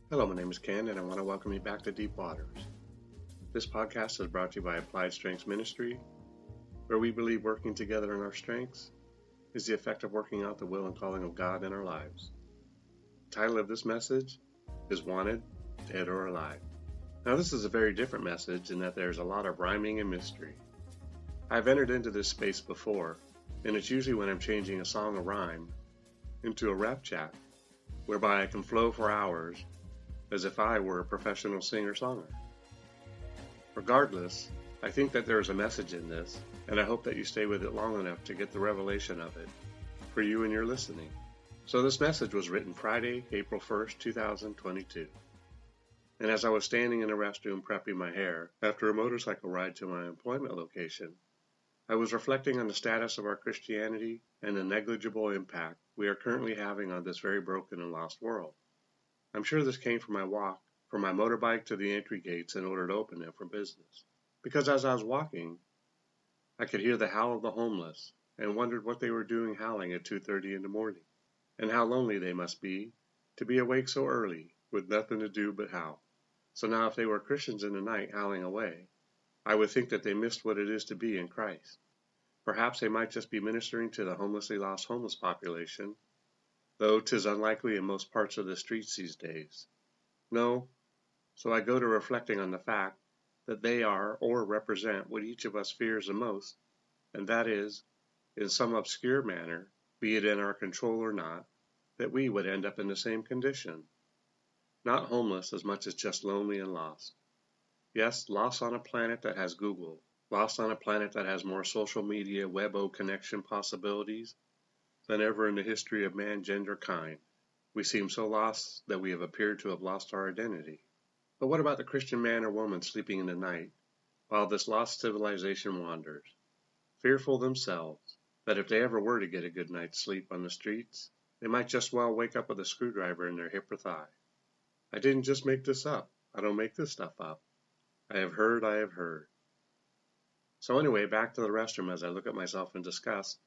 Hello, my name is Ken, and I want to welcome you back to Deep Waters. This podcast is brought to you by Applied Strengths Ministry, where we believe working together in our strengths is the effect of working out the will and calling of God in our lives. The title of this message is Wanted, Dead or Alive. Now, this is a very different message in that there's a lot of rhyming and mystery. I've entered into this space before, and it's usually when I'm changing a song of rhyme into a rap chat, whereby I can flow for hours as if I were a professional singer-songwriter. Regardless, I think that there is a message in this, and I hope that you stay with it long enough to get the revelation of it for you and your listening. So this message was written Friday, April 1st, 2022. And as I was standing in the restroom prepping my hair after a motorcycle ride to my employment location, I was reflecting on the status of our Christianity and the negligible impact we are currently having on this very broken and lost world. I'm sure this came from my walk from my motorbike to the entry gates in order to open them for business. Because as I was walking, I could hear the howl of the homeless and wondered what they were doing howling at 2:30 in the morning, and how lonely they must be to be awake so early with nothing to do but howl. So now if they were Christians in the night howling away, I would think that they missed what it is to be in Christ. Perhaps they might just be ministering to the homelessly lost homeless population, though 'tis unlikely in most parts of the streets these days. No, so I go to reflecting on the fact that they are or represent what each of us fears the most, and that is, in some obscure manner, be it in our control or not, that we would end up in the same condition. Not homeless as much as just lonely and lost. Yes, lost on a planet that has Google, lost on a planet that has more social media web-o connection possibilities than ever in the history of man, gender, kind. We seem so lost that we have appeared to have lost our identity. But what about the Christian man or woman sleeping in the night while this lost civilization wanders, fearful themselves that if they ever were to get a good night's sleep on the streets, they might just well wake up with a screwdriver in their hip or thigh? I didn't just make this up. I don't make this stuff up. I have heard. So anyway, back to the restroom as I look at myself in disgust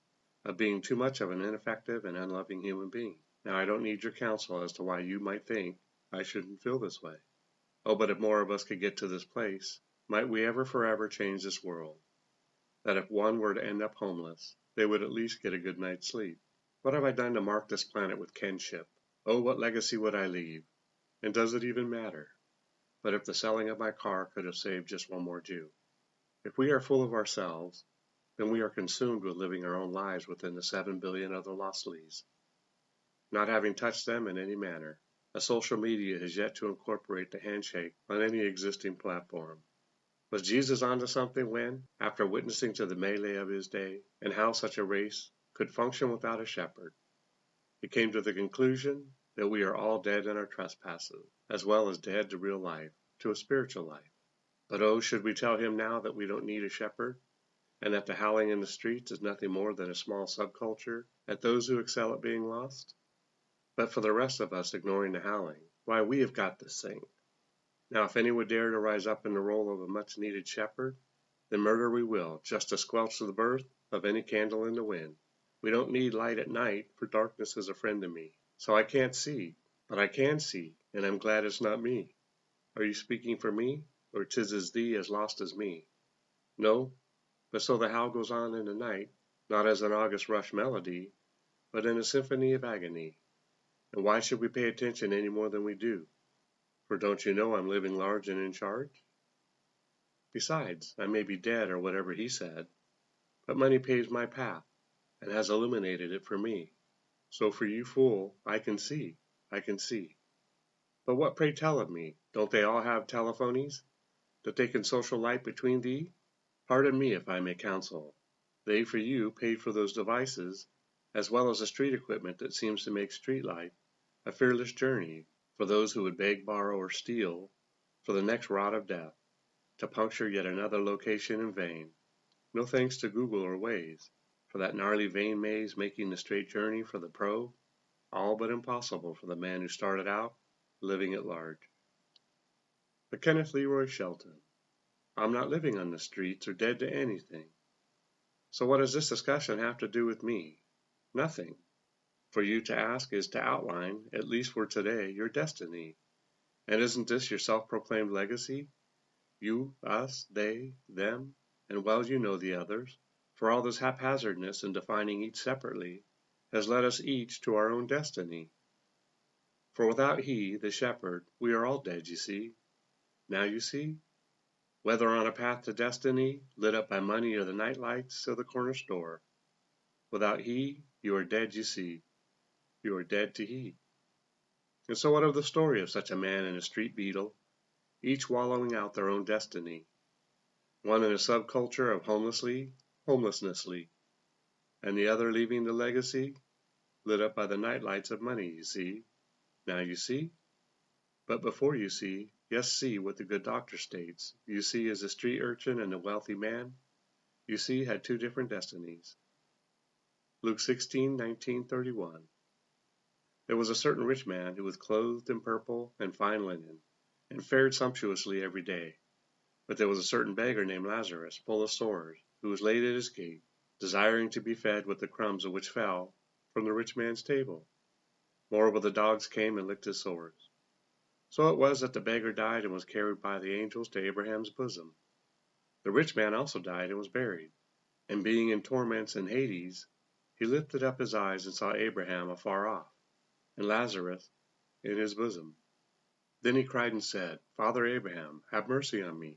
of being too much of an ineffective and unloving human being. Now, I don't need your counsel as to why you might think I shouldn't feel this way. Oh, but if more of us could get to this place, might we ever forever change this world? That if one were to end up homeless, they would at least get a good night's sleep. What have I done to mark this planet with kinship? Oh, what legacy would I leave? And does it even matter? But if the selling of my car could have saved just one more Jew. If we are full of ourselves, then we are consumed with living our own lives within the 7 billion other lostlies, not having touched them in any manner. A social media has yet to incorporate the handshake on any existing platform. Was Jesus onto something when, after witnessing to the melee of his day and how such a race could function without a shepherd, he came to the conclusion that we are all dead in our trespasses, as well as dead to real life, to a spiritual life? But oh, should we tell him now that we don't need a shepherd, and that the howling in the streets is nothing more than a small subculture at those who excel at being lost? But for the rest of us ignoring the howling, why, we have got this thing. Now, if any would dare to rise up in the role of a much-needed shepherd, then murder we will, just to squelch the birth of any candle in the wind. We don't need light at night, for darkness is a friend to me. So I can't see, but I can see, and I'm glad it's not me. Are you speaking for me, or 'tis as thee as lost as me? No, but so the howl goes on in the night, not as an August rush melody, but in a symphony of agony. And why should we pay attention any more than we do? For don't you know I'm living large and in charge? Besides, I may be dead or whatever he said, but money paves my path and has illuminated it for me. So for you fool, I can see. But what, pray tell of me? Don't they all have telephonies, that they can social light between thee? Pardon me if I may counsel. They for you paid for those devices, as well as the street equipment that seems to make street life a fearless journey for those who would beg, borrow, or steal for the next rod of death, to puncture yet another location in vain. No thanks to Google or Waze, for that gnarly vein maze making the straight journey for the pro, all but impossible for the man who started out living at large. But Kenneth Leroy Shelton, I'm not living on the streets or dead to anything. So what does this discussion have to do with me? Nothing. For you to ask is to outline, at least for today, your destiny, And isn't this your self-proclaimed legacy? You, us, they, them, and well you know the others, for all this haphazardness in defining each separately has led us each to our own destiny. For without he, the shepherd, we are all dead, you see. Now you see? Whether on a path to destiny, lit up by money or the night lights of the corner store. Without he, you are dead, you see. You are dead to he. And so what of the story of such a man and a street beetle, each wallowing out their own destiny? One in a subculture of homelessnessly, and the other leaving the legacy, lit up by the night lights of money, you see. Now you see? But before you see, yes, see what the good doctor states. You see, as the street urchin and the wealthy man, you see, had two different destinies. Luke 16:19-31. There was a certain rich man who was clothed in purple and fine linen, and fared sumptuously every day. But there was a certain beggar named Lazarus, full of sores, who was laid at his gate, desiring to be fed with the crumbs which fell from the rich man's table. Moreover, the dogs came and licked his sores. So it was that the beggar died and was carried by the angels to Abraham's bosom. The rich man also died and was buried. And being in torments in Hades, he lifted up his eyes and saw Abraham afar off, and Lazarus in his bosom. Then he cried and said, Father Abraham, have mercy on me,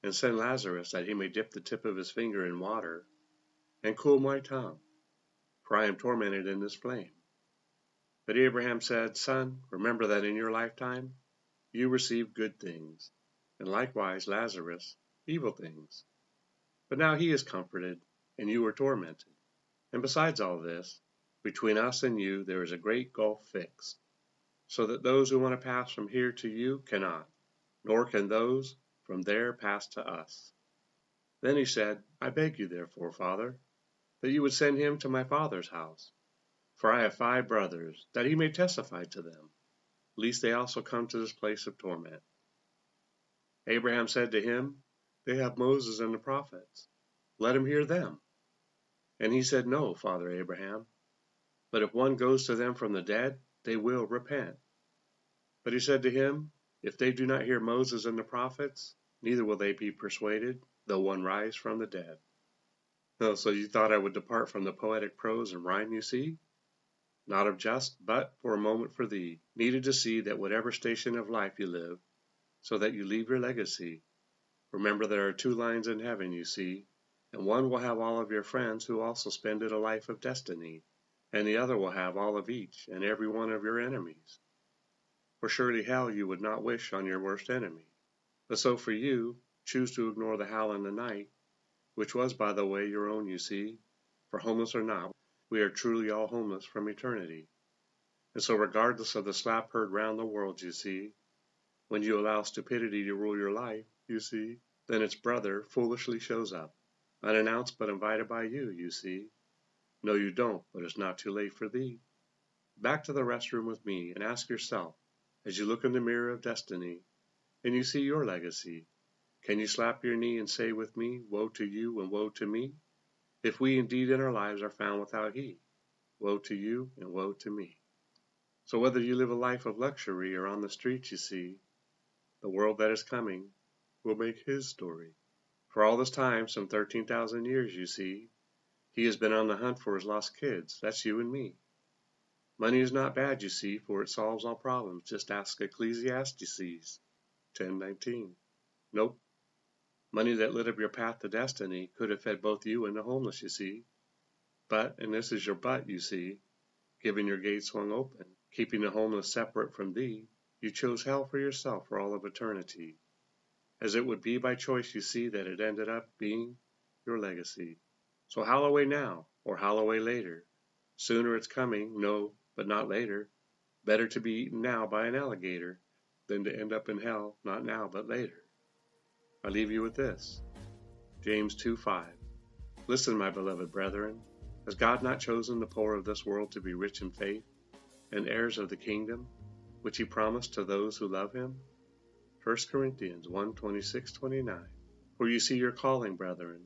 and send Lazarus that he may dip the tip of his finger in water, and cool my tongue, for I am tormented in this flame. But Abraham said, Son, remember that in your lifetime you received good things, and likewise Lazarus evil things. But now he is comforted, and you are tormented. And besides all this, between us and you there is a great gulf fixed, so that those who want to pass from here to you cannot, nor can those from there pass to us. Then he said, I beg you therefore, Father, that you would send him to my father's house. For I have 5 brothers, that he may testify to them, lest they also come to this place of torment. Abraham said to him, They have Moses and the prophets. Let him hear them. And he said, No, Father Abraham, but if one goes to them from the dead, they will repent. But he said to him, If they do not hear Moses and the prophets, neither will they be persuaded, though one rise from the dead. Oh, so you thought I would depart from the poetic prose and rhyme, you see? Not of just, but for a moment for thee, needed to see that whatever station of life you live, so that you leave your legacy, remember there are 2 lines in heaven, you see, and one will have all of your friends who also spend it a life of destiny, and the other will have all of each and every one of your enemies. For surely hell you would not wish on your worst enemy. But so for you, choose to ignore the howl in the night, which was, by the way, your own, you see, for homeless or not, we are truly all homeless from eternity. And so regardless of the slap heard round the world, you see, when you allow stupidity to rule your life, you see, then its brother foolishly shows up, unannounced but invited by you, you see. No, you don't, but it's not too late for thee. Back to the restroom with me, and ask yourself, as you look in the mirror of destiny, and you see your legacy, can you slap your knee and say with me, Woe to you and woe to me? If we indeed in our lives are found without he, woe to you and woe to me. So whether you live a life of luxury or on the streets, you see, the world that is coming will make his story. For all this time, some 13,000 years, you see, he has been on the hunt for his lost kids. That's you and me. Money is not bad, you see, for it solves all problems. Just ask Ecclesiastes 10:19. Nope. Money that lit up your path to destiny could have fed both you and the homeless, you see. But, and this is your but, you see, given your gate swung open, keeping the homeless separate from thee, you chose hell for yourself for all of eternity. As it would be by choice, you see, that it ended up being your legacy. So howl away now, or howl away later. Sooner it's coming, no, but not later. Better to be eaten now by an alligator than to end up in hell, not now, but later. I leave you with this. James 2:5. Listen, my beloved brethren, has God not chosen the poor of this world to be rich in faith, and heirs of the kingdom, which he promised to those who love him? 1 Corinthians 1:26-29. For you see your calling, brethren,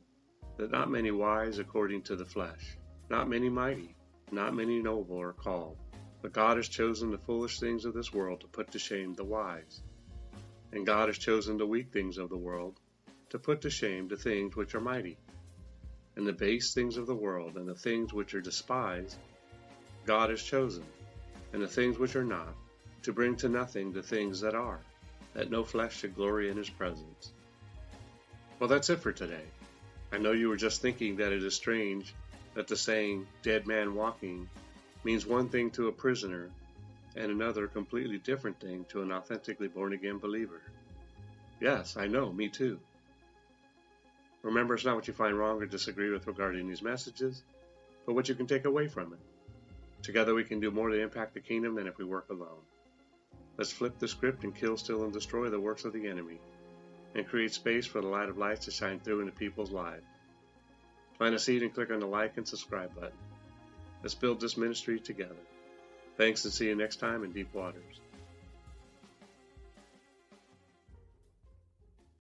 that not many wise according to the flesh, not many mighty, not many noble are called, but God has chosen the foolish things of this world to put to shame the wise. And God has chosen the weak things of the world to put to shame the things which are mighty. And the base things of the world and the things which are despised, God has chosen, and the things which are not, to bring to nothing the things that are, that no flesh should glory in his presence. Well, that's it for today. I know you were just thinking that it is strange that the saying, dead man walking, means one thing to a prisoner and another completely different thing to an authentically born-again believer. Yes, I know, me too. Remember, it's not what you find wrong or disagree with regarding these messages, but what you can take away from it. Together we can do more to impact the kingdom than if we work alone. Let's flip the script and kill, steal, and destroy the works of the enemy, and create space for the light of lights to shine through into people's lives. Plant a seed and click on the like and subscribe button. Let's build this ministry together. Thanks, and see you next time in Deep Waters.